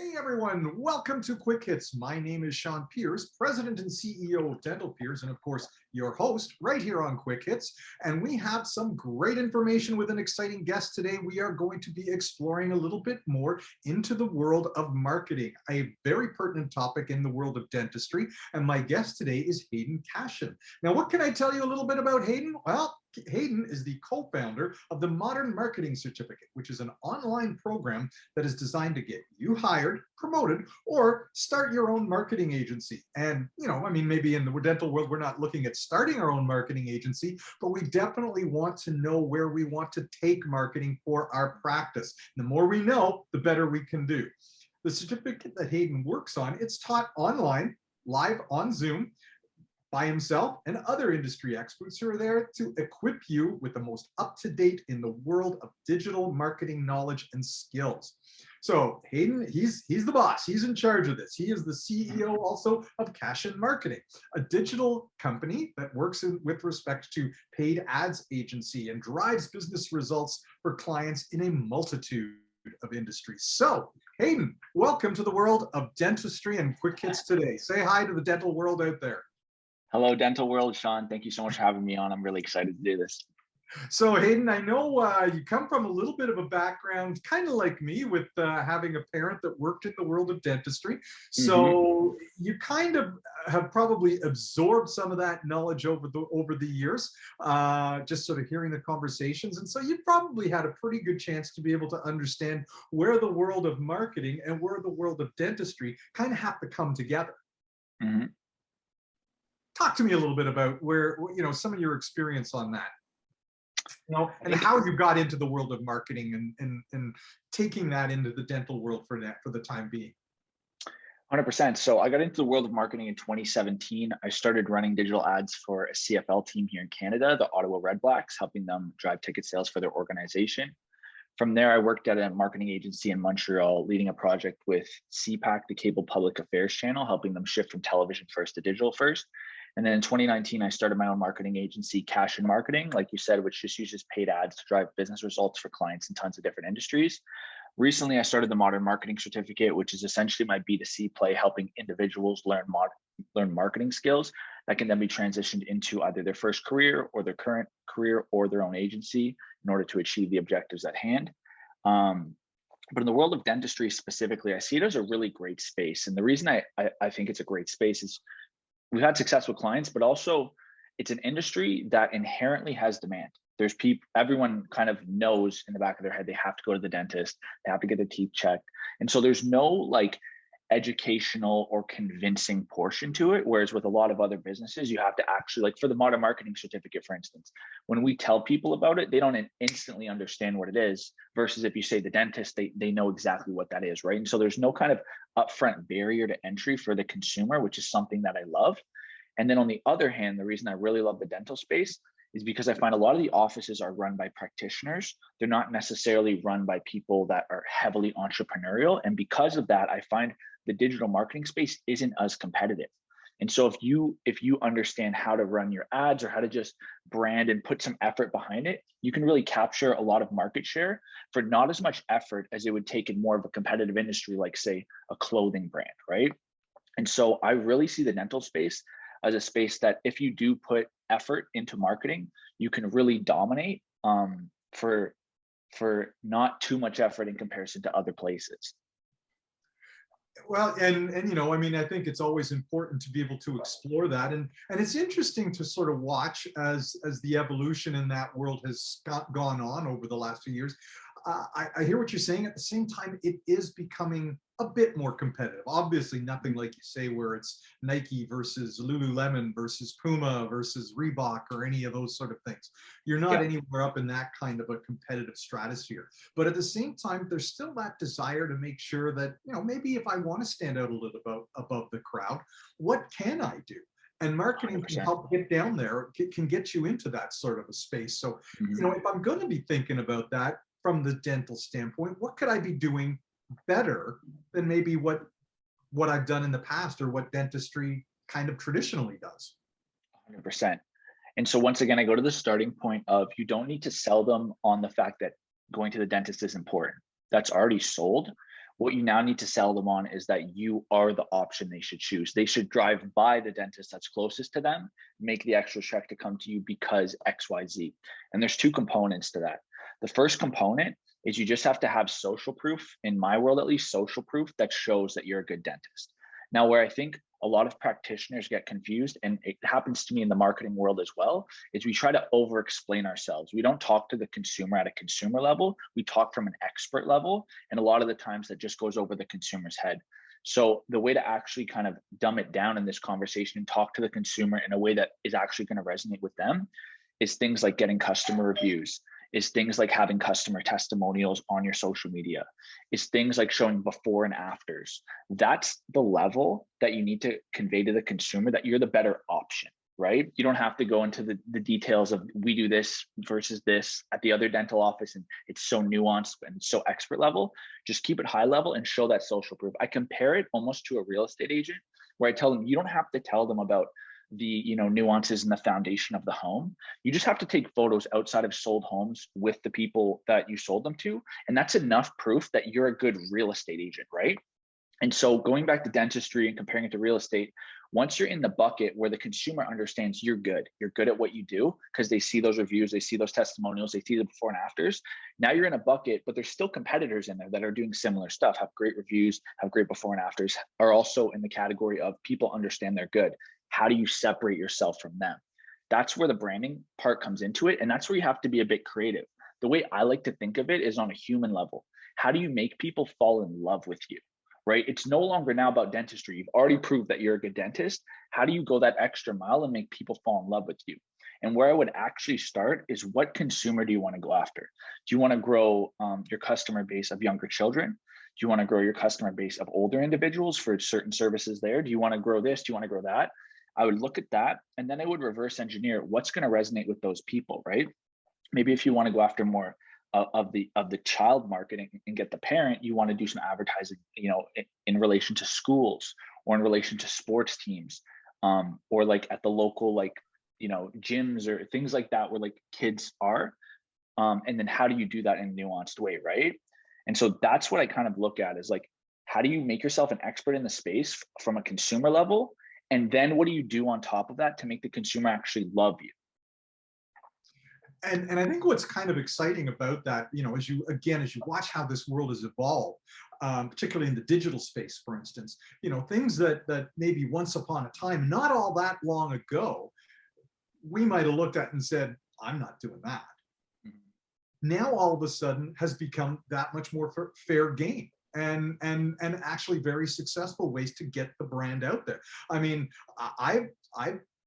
Hey everyone, welcome to Quick Hits. My name is Sean Pierce, President and CEO of Dental Peers, and of course, your host right here on Quick Hits. And we have some great information with an exciting guest today. We are going to be exploring a little bit more into the world of marketing, a very pertinent topic in the world of dentistry. And my guest today is Hayden Cashin. Now, what can I tell you a little bit about Hayden? Well, Hayden is the co-founder of the Modern Marketing Certificate, which is an online program that is designed to get you hired, promoted, or start your own marketing agency. And, maybe in the dental world, we're not looking at starting our own marketing agency, but we definitely want to know where we want to take marketing for our practice. The more we know, the better we can do. The certificate that Hayden works on, it's taught online, live on Zoom, by himself and other industry experts who are there to equip you with the most up-to-date in the world of digital marketing knowledge and skills. So Hayden, he's the boss. He's in charge of this. He is the CEO also of Cashin Marketing, a digital company that works with respect to paid ads agency and drives business results for clients in a multitude of industries. So Hayden, welcome to the world of dentistry and Quick Hits today. Say hi to the dental world out there. Hello, dental world, Sean. Thank you so much for having me on. I'm really excited to do this. So Hayden, I know you come from a little bit of a background, kind of like me, with having a parent that worked in the world of dentistry. So you kind of have probably absorbed some of that knowledge over the years, just sort of hearing the conversations. And so you probably had a pretty good chance to be able to understand where the world of marketing and where the world of dentistry kind of have to come together. Talk to me a little bit about where, some of your experience on that, and how you got into the world of marketing and taking that into the dental world for the time being. 100%. So I got into the world of marketing in 2017. I started running digital ads for a CFL team here in Canada, the Ottawa Red Blacks, helping them drive ticket sales for their organization. From there, I worked at a marketing agency in Montreal, leading a project with CPAC, the Cable Public Affairs channel, helping them shift from television first to digital first. And then in 2019, I started my own marketing agency, Cashin Marketing, like you said, which just uses paid ads to drive business results for clients in tons of different industries. Recently, I started the Modern Marketing Certificate, which is essentially my B2C play, helping individuals learn marketing skills that can then be transitioned into either their first career or their current career or their own agency in order to achieve the objectives at hand. But in the world of dentistry specifically, I see it as a really great space. And the reason I think it's a great space is we've had success with clients, but also it's an industry that inherently has demand. There's everyone kind of knows in the back of their head, they have to go to the dentist, they have to get their teeth checked. And so there's no like educational or convincing portion to it. Whereas with a lot of other businesses, you have to actually, like for the Modern Marketing Certificate, for instance, when we tell people about it, they don't instantly understand what it is, versus if you say the dentist, they know exactly what that is, right? And so there's no kind of upfront barrier to entry for the consumer, which is something that I love. And then on the other hand, the reason I really love the dental space is because I find a lot of the offices are run by practitioners. They're not necessarily run by people that are heavily entrepreneurial. And because of that, I find the digital marketing space isn't as competitive. And so if you understand how to run your ads or how to just brand and put some effort behind it, you can really capture a lot of market share for not as much effort as it would take in more of a competitive industry, like say a clothing brand, right? And so I really see the dental space as a space that if you do put effort into marketing, you can really dominate for not too much effort in comparison to other places. Well, and I think it's always important to be able to explore that, and it's interesting to sort of watch as the evolution in that world has gone on over the last few years. I hear what you're saying. At the same time, it is becoming a bit more competitive. Obviously, nothing like you say where it's Nike versus Lululemon versus Puma versus Reebok or any of those sort of things. You're not anywhere up in that kind of a competitive stratosphere. But at the same time, there's still that desire to make sure that, maybe if I want to stand out a little above the crowd, what can I do? And marketing 100%. Can help get down there, can get you into that sort of a space. So, if I'm going to be thinking about that from the dental standpoint, what could I be doing better than maybe what I've done in the past or what dentistry kind of traditionally does? 100%. And so once again, I go to the starting point of you don't need to sell them on the fact that going to the dentist is important. That's already sold. What you now need to sell them on is that you are the option they should choose. They should drive by the dentist that's closest to them, make the extra trek to come to you because XYZ. And there's two components to that. The first component is you just have to have social proof, in my world at least, social proof that shows that you're a good dentist. Now, where I think a lot of practitioners get confused, and it happens to me in the marketing world as well, is we try to over explain ourselves. We don't talk to the consumer at a consumer level, we talk from an expert level. And a lot of the times that just goes over the consumer's head. So the way to actually kind of dumb it down in this conversation and talk to the consumer in a way that is actually going to resonate with them is things like getting customer reviews, is things like having customer testimonials on your social media, is things like showing before and afters. That's the level that you need to convey to the consumer that you're the better option, right? You don't have to go into the details of we do this versus this at the other dental office, and it's so nuanced and so expert level. Just keep it high level and show that social proof. I compare it almost to a real estate agent, where I tell them, you don't have to tell them about the nuances and the foundation of the home. You just have to take photos outside of sold homes with the people that you sold them to, and that's enough proof that you're a good real estate agent, right? And so going back to dentistry and comparing it to real estate, once you're in the bucket where the consumer understands you're good at what you do, because they see those reviews, they see those testimonials, they see the before and afters. Now you're in a bucket, but there's still competitors in there that are doing similar stuff, have great reviews, have great before and afters, are also in the category of people understand they're good. How do you separate yourself from them? That's where the branding part comes into it. And that's where you have to be a bit creative. The way I like to think of it is on a human level. How do you make people fall in love with you? Right? It's no longer now about dentistry. You've already proved that you're a good dentist. How do you go that extra mile and make people fall in love with you? And where I would actually start is, what consumer do you want to go after? Do you want to grow your customer base of younger children? Do you want to grow your customer base of older individuals for certain services there? Do you want to grow this? Do you want to grow that? I would look at that, and then I would reverse engineer what's going to resonate with those people, right? Maybe if you want to go after more of the child marketing and get the parent, you want to do some advertising, in relation to schools or in relation to sports teams, or like at the local, gyms or things like that where like kids are. And then how do you do that in a nuanced way, right? And so that's what I kind of look at is like, how do you make yourself an expert in the space from a consumer level? And then what do you do on top of that to make the consumer actually love you? And I think what's kind of exciting about that, as you watch how this world has evolved, particularly in the digital space, for instance, things that maybe once upon a time, not all that long ago, we might have looked at and said, I'm not doing that. Now all of a sudden has become that much more fair game. And actually very successful ways to get the brand out there. I mean, I've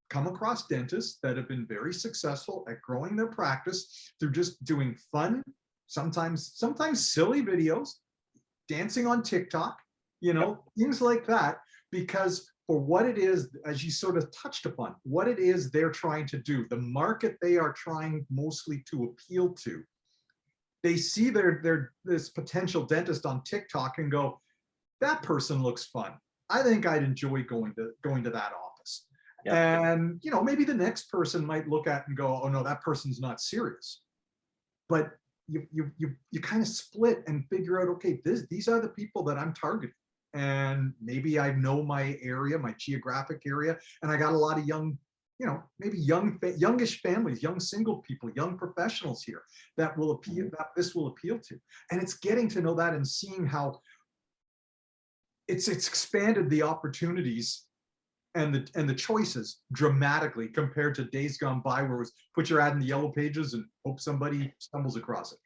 come across dentists that have been very successful at growing their practice through just doing fun, sometimes silly videos, dancing on TikTok, things like that, because for what it is, as you sort of touched upon, what it is they're trying to do, the market they are trying mostly to appeal to. They see this potential dentist on TikTok and go, that person looks fun. I think I'd enjoy going to that office. Yep. And maybe the next person might look at and go, oh no, that person's not serious. But you kind of split and figure out, okay, these are the people that I'm targeting. And maybe I know my area, my geographic area, and I got a lot of young, maybe youngish families, young single people, young professionals here that will appeal, that this will appeal to. And it's getting to know that and seeing how it's expanded the opportunities and the choices dramatically compared to days gone by where it was put your ad in the yellow pages and hope somebody stumbles across it.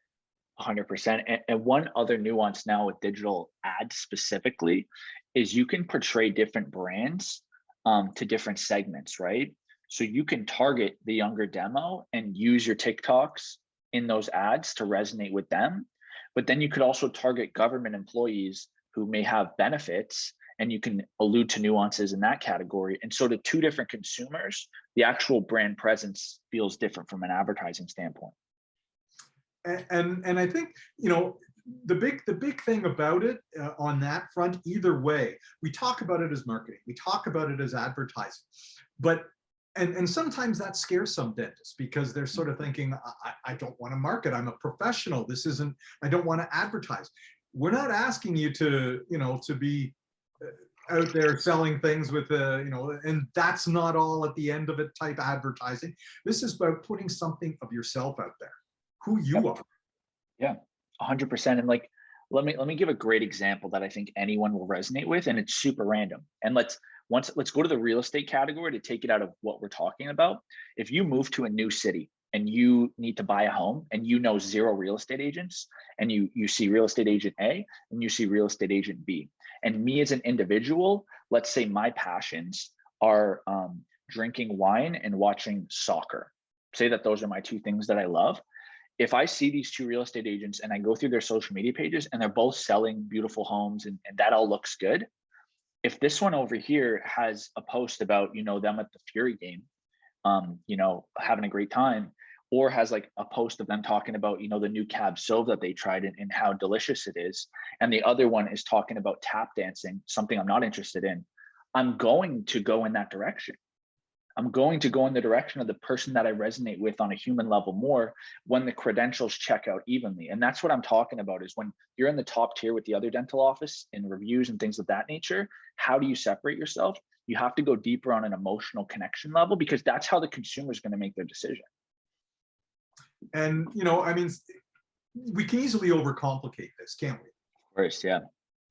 100%. And one other nuance now with digital ads specifically is you can portray different brands to different segments, right? So you can target the younger demo and use your TikToks in those ads to resonate with them. But then you could also target government employees who may have benefits, and you can allude to nuances in that category. And so to two different consumers, the actual brand presence feels different from an advertising standpoint. And I think, the big thing about it on that front, either way, we talk about it as marketing, we talk about it as advertising, but and sometimes that scares some dentists because they're sort of thinking, I don't want to market, I'm a professional, I don't want to advertise. we're not asking you to, to be out there selling things with and that's not all at the end of it type advertising. This is about putting something of yourself out there, who you Yep. are. Yeah, 100%. And like, let me give a great example that I think anyone will resonate with, and it's super random. And let's go to the real estate category to take it out of what we're talking about. If you move to a new city and you need to buy a home and you know zero real estate agents, and you see real estate agent A and you see real estate agent B, and me as an individual, let's say my passions are drinking wine and watching soccer. Say that those are my two things that I love. If I see these two real estate agents and I go through their social media pages and they're both selling beautiful homes and that all looks good, if this one over here has a post about, them at the Fury game, having a great time, or has like a post of them talking about, the new cab sauv that they tried and how delicious it is, and the other one is talking about tap dancing, something I'm not interested in, I'm going to go in that direction. I'm going to go in the direction of the person that I resonate with on a human level more when the credentials check out evenly. And that's what I'm talking about, is when you're in the top tier with the other dental office in reviews and things of that nature, how do you separate yourself? You have to go deeper on an emotional connection level, because that's how the consumer is going to make their decision. And, I mean, we can easily overcomplicate this, can't we? Of course, yeah.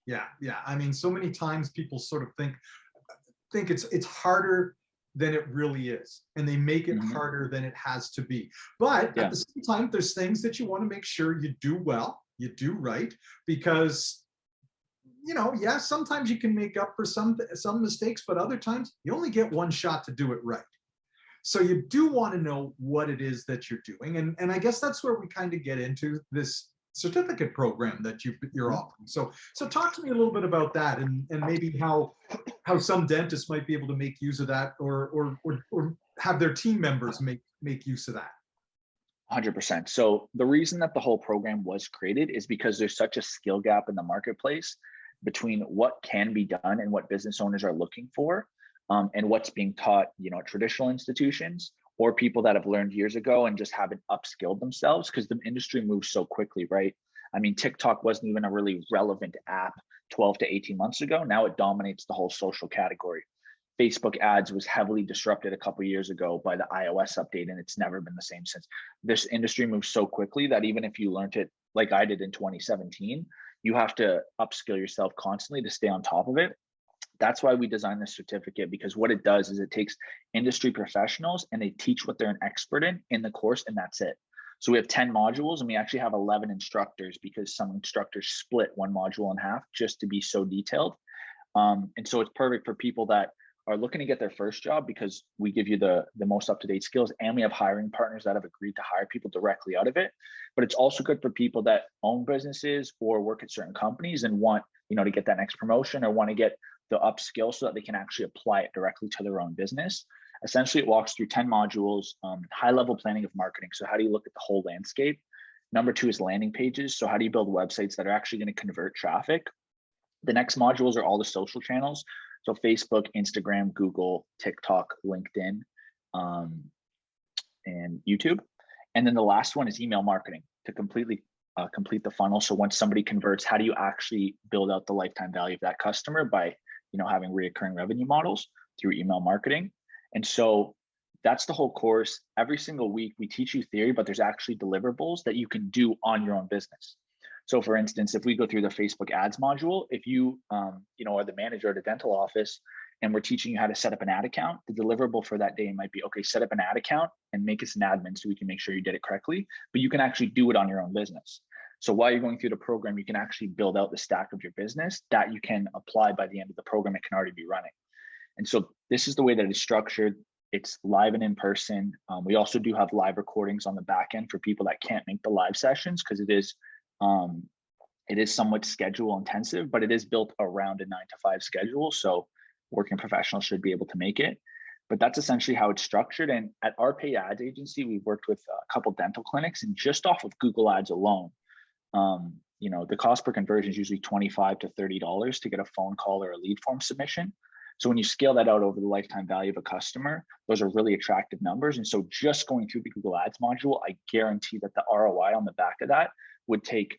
Yeah. I mean, so many times people sort of think it's harder than it really is, and they make it harder than it has to be. But at the same time, there's things that you want to make sure you do well, you do right, because sometimes you can make up for some mistakes, but other times you only get one shot to do it right. So you do want to know what it is that you're doing, and I guess that's where we kind of get into this certificate program that you're offering. So talk to me a little bit about that, and maybe how some dentists might be able to make use of that, or have their team members make use of that. 100%. So the reason that the whole program was created is because there's such a skill gap in the marketplace between what can be done and what business owners are looking for, and what's being taught, at traditional institutions, or people that have learned years ago and just haven't upskilled themselves, because the industry moves so quickly, right? I mean, TikTok wasn't even a really relevant app 12 to 18 months ago. Now it dominates the whole social category. Facebook ads was heavily disrupted a couple of years ago by the iOS update, and it's never been the same since. This industry moves so quickly that even if you learned it like I did in 2017, you have to upskill yourself constantly to stay on top of it. That's why we designed this certificate, because what it does is it takes industry professionals and they teach what they're an expert in the course, and that's it. So we have 10 modules, and we actually have 11 instructors, because some instructors split one module in half just to be so detailed. And so it's perfect for people that are looking to get their first job, because we give you the most up-to-date skills, and we have hiring partners that have agreed to hire people directly out of it. But it's also good for people that own businesses or work at certain companies and want, to get that next promotion, or want to get the upskill so that they can actually apply it directly to their own business. Essentially, it walks through 10 modules, high-level planning of marketing. So how do you look at the whole landscape? Number 2 is landing pages. So how do you build websites that are actually going to convert traffic? The next modules are all the social channels. So Facebook, Instagram, Google, TikTok, LinkedIn, and YouTube. And then the last one is email marketing to completely complete the funnel. So once somebody converts, how do you actually build out the lifetime value of that customer by having reoccurring revenue models through email marketing? And so that's the whole course. Every single week we teach you theory, but there's actually deliverables that you can do on your own business. So for instance, if we go through the Facebook ads module, if you are the manager at a dental office and we're teaching you how to set up an ad account, the deliverable for that day might be, okay, set up an ad account and make us an admin so we can make sure you did it correctly, but you can actually do it on your own business. So while you're going through the program, you can actually build out the stack of your business that you can apply by the end of the program. It can already be running. And so this is the way that it's structured. It's live and in person. We also do have live recordings on the back end for people that can't make the live sessions, because it is somewhat schedule intensive, but it is built around a 9-to-5 schedule. So working professionals should be able to make it. But that's essentially how it's structured. And at our paid ads agency, we've worked with a couple dental clinics, and just off of Google Ads alone, the cost per conversion is usually $25 to $30 to get a phone call or a lead form submission. So when you scale that out over the lifetime value of a customer, those are really attractive numbers. And so just going through the Google Ads module, I guarantee that the ROI on the back of that would take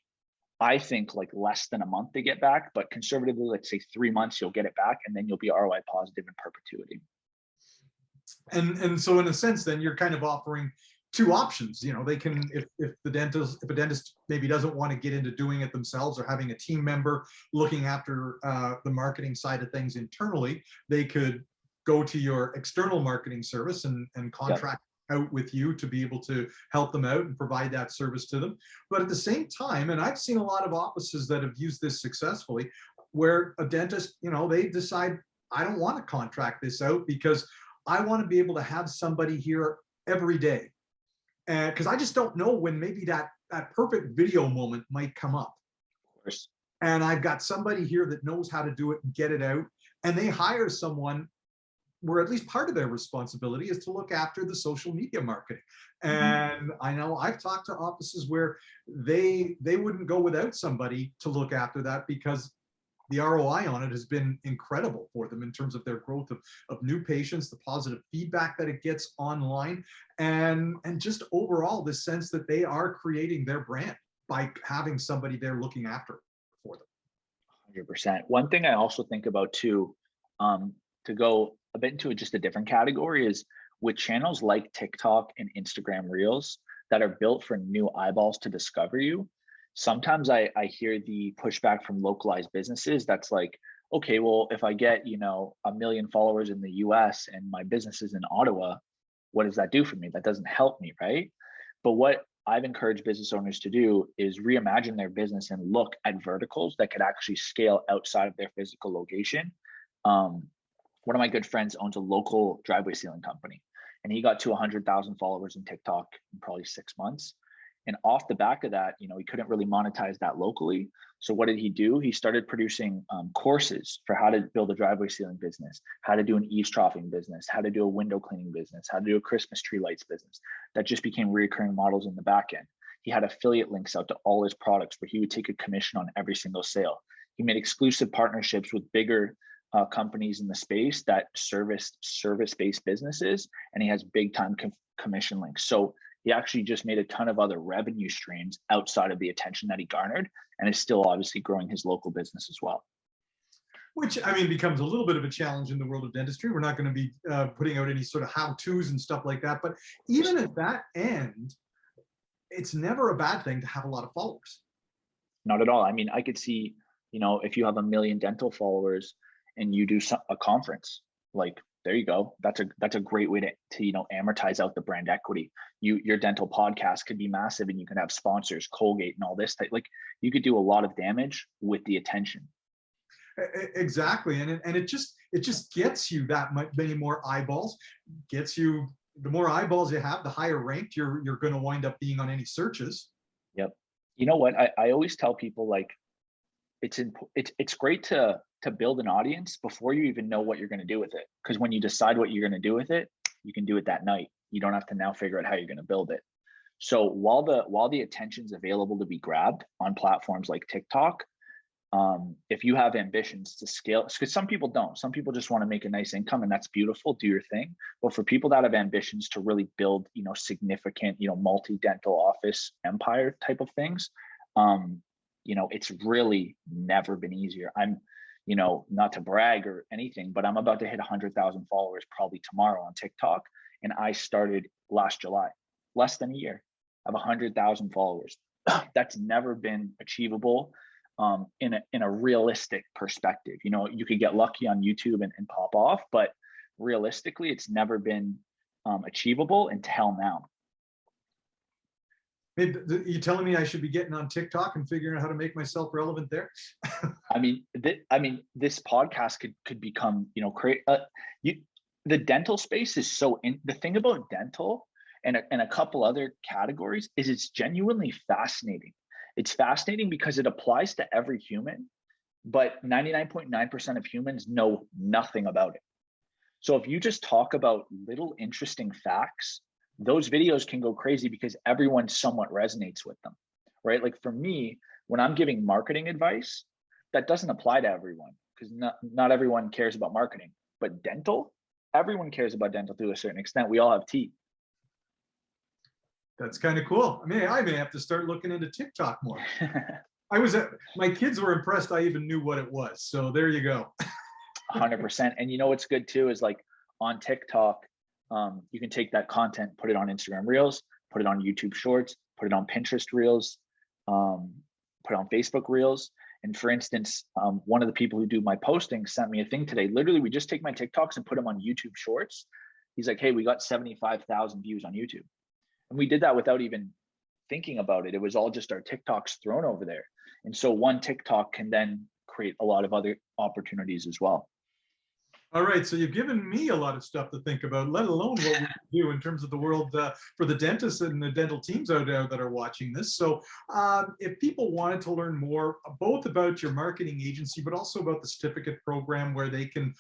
I think like less than a month to get back, but conservatively, let's say 3 months, you'll get it back, and then you'll be ROI positive in perpetuity. And so in a sense, then you're kind of offering two options. You know, they can, if a dentist maybe doesn't want to get into doing it themselves or having a team member looking after the marketing side of things internally, they could go to your external marketing service and contract out with you to be able to help them out and provide that service to them. But at the same time, and I've seen a lot of offices that have used this successfully, where a dentist, you know, they decide, I don't want to contract this out because I want to be able to have somebody here every day. And because I just don't know when maybe that perfect video moment might come up. Of course. And I've got somebody here that knows how to do it and get it out. And they hire someone where at least part of their responsibility is to look after the social media marketing. And I know I've talked to offices where they wouldn't go without somebody to look after that, because the ROI on it has been incredible for them in terms of their growth of new patients, the positive feedback that it gets online, and just overall the sense that they are creating their brand by having somebody there looking after for them. 100%. One thing I also think about too, to go a bit into just a different category, is with channels like TikTok and Instagram Reels that are built for new eyeballs to discover you. Sometimes I hear the pushback from localized businesses that's like, okay, well, if I get, you know, 1 million followers in the US and my business is in Ottawa, what does that do for me? That doesn't help me, right? But what I've encouraged business owners to do is reimagine their business and look at verticals that could actually scale outside of their physical location. One of my good friends owns a local driveway sealing company, and he got to 100,000 followers in TikTok in probably 6 months. And off the back of that, you know, he couldn't really monetize that locally. So what did he do? He started producing courses for how to build a driveway sealing business, how to do an eavesdropping business, how to do a window cleaning business, how to do a Christmas tree lights business. That just became recurring models in the back end. He had affiliate links out to all his products where he would take a commission on every single sale. He made exclusive partnerships with bigger companies in the space that serviced service-based businesses, and he has big time commission links. So he actually just made a ton of other revenue streams outside of the attention that he garnered, and is still obviously growing his local business as well. Which, I mean, becomes a little bit of a challenge in the world of dentistry. We're not going to be putting out any sort of how-tos and stuff like that. But even at that end, it's never a bad thing to have a lot of followers. Not at all. I mean, I could see, you know, if you have 1 million dental followers and you do a conference, like, there you go. That's a great way to you know, amortize out the brand equity. Your dental podcast could be massive, and you can have sponsors, Colgate and all this type. Like, you could do a lot of damage with the attention. Exactly, and it just gets you that many more eyeballs. Gets you, the more eyeballs you have, the higher ranked you're going to wind up being on any searches. Yep. You know what? I always tell people, like, it's great to build an audience before you even know what you're going to do with it. Because when you decide what you're going to do with it, you can do it that night. You don't have to now figure out how you're going to build it. So while the attention's available to be grabbed on platforms like TikTok, if you have ambitions to scale, because some people don't, some people just want to make a nice income, and that's beautiful, do your thing. But for people that have ambitions to really build, you know, significant, you know, multi-dental office empire type of things, you know, it's really never been easier. I'm, you know, not to brag or anything, but I'm about to hit 100,000 followers probably tomorrow on TikTok. And I started last July, less than a year. I have 100,000 followers. That's never been achievable in a realistic perspective. You know, you could get lucky on YouTube and pop off, but realistically, it's never been achievable until now. Maybe you telling me I should be getting on TikTok and figuring out how to make myself relevant there? I mean, this podcast could become, you know, the dental space is so the thing about dental and a couple other categories is it's genuinely fascinating. It's fascinating because it applies to every human, but 99.9% of humans know nothing about it. So if you just talk about little interesting facts, those videos can go crazy because everyone somewhat resonates with them, right? Like for me, when I'm giving marketing advice, that doesn't apply to everyone because not everyone cares about marketing, but dental, everyone cares about dental to a certain extent. We all have teeth. That's kind of cool. I mean, I may have to start looking into TikTok more. My kids were impressed I even knew what it was. So there you go. 100%. And you know what's good too is like on TikTok, you can take that content, put it on Instagram Reels, put it on YouTube Shorts, put it on Pinterest Reels, put it on Facebook Reels. And for instance, one of the people who do my posting sent me a thing today. Literally, we just take my TikToks and put them on YouTube Shorts. He's like, hey, we got 75,000 views on YouTube. And we did that without even thinking about it. It was all just our TikToks thrown over there. And so one TikTok can then create a lot of other opportunities as well. All right, so you've given me a lot of stuff to think about, let alone what we can do in terms of the world for the dentists and the dental teams out there that are watching this. So if people wanted to learn more, both about your marketing agency, but also about the certificate program where they can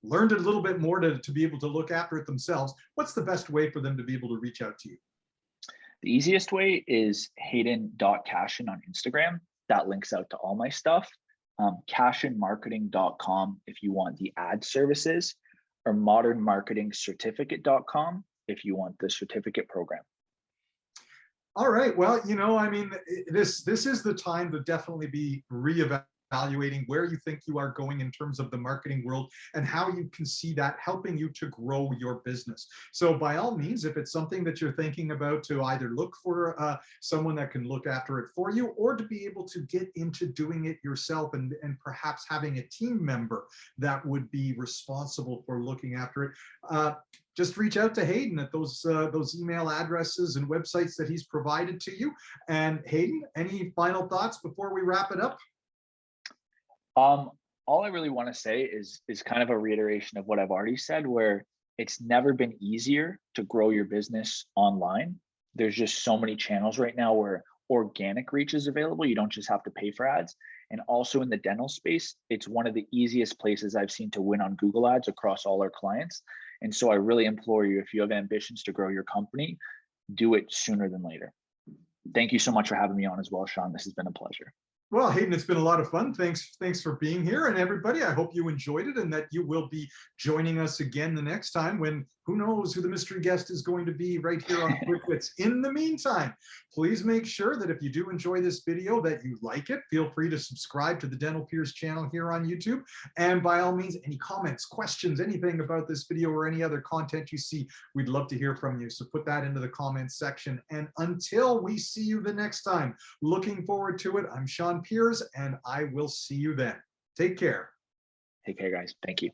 learn a little bit more to be able to look after it themselves, what's the best way for them to be able to reach out to you? The easiest way is hayden.cashin on Instagram. That links out to all my stuff. Cashinmarketing.com if you want the ad services, or modernmarketingcertificate.com if you want the certificate program. All right. Well, I mean, this is the time to definitely be reevaluating where you think you are going in terms of the marketing world and how you can see that helping you to grow your business. So by all means, if it's something that you're thinking about, to either look for someone that can look after it for you, or to be able to get into doing it yourself and perhaps having a team member that would be responsible for looking after it, just reach out to Hayden at those email addresses and websites that he's provided to you. And Hayden, any final thoughts before we wrap it up? All I really want to say is kind of a reiteration of what I've already said, where it's never been easier to grow your business online. There's just so many channels right now where organic reach is available. You don't just have to pay for ads. And also in the dental space, it's one of the easiest places I've seen to win on Google Ads across all our clients. And so I really implore you, if you have ambitions to grow your company, do it sooner than later. Thank you so much for having me on as well, Sean. This has been a pleasure. Well, Hayden, it's been a lot of fun. Thanks for being here. And everybody, I hope you enjoyed it and that you will be joining us again the next time, when who knows who the mystery guest is going to be right here on QuickHits. In the meantime, please make sure that if you do enjoy this video, that you like it. Feel free to subscribe to the Dental Peers channel here on YouTube. And by all means, any comments, questions, anything about this video or any other content you see, we'd love to hear from you. So put that into the comments section. And until we see you the next time, looking forward to it. I'm Sean Peers, and I will see you then. Take care. Take care, guys. Thank you.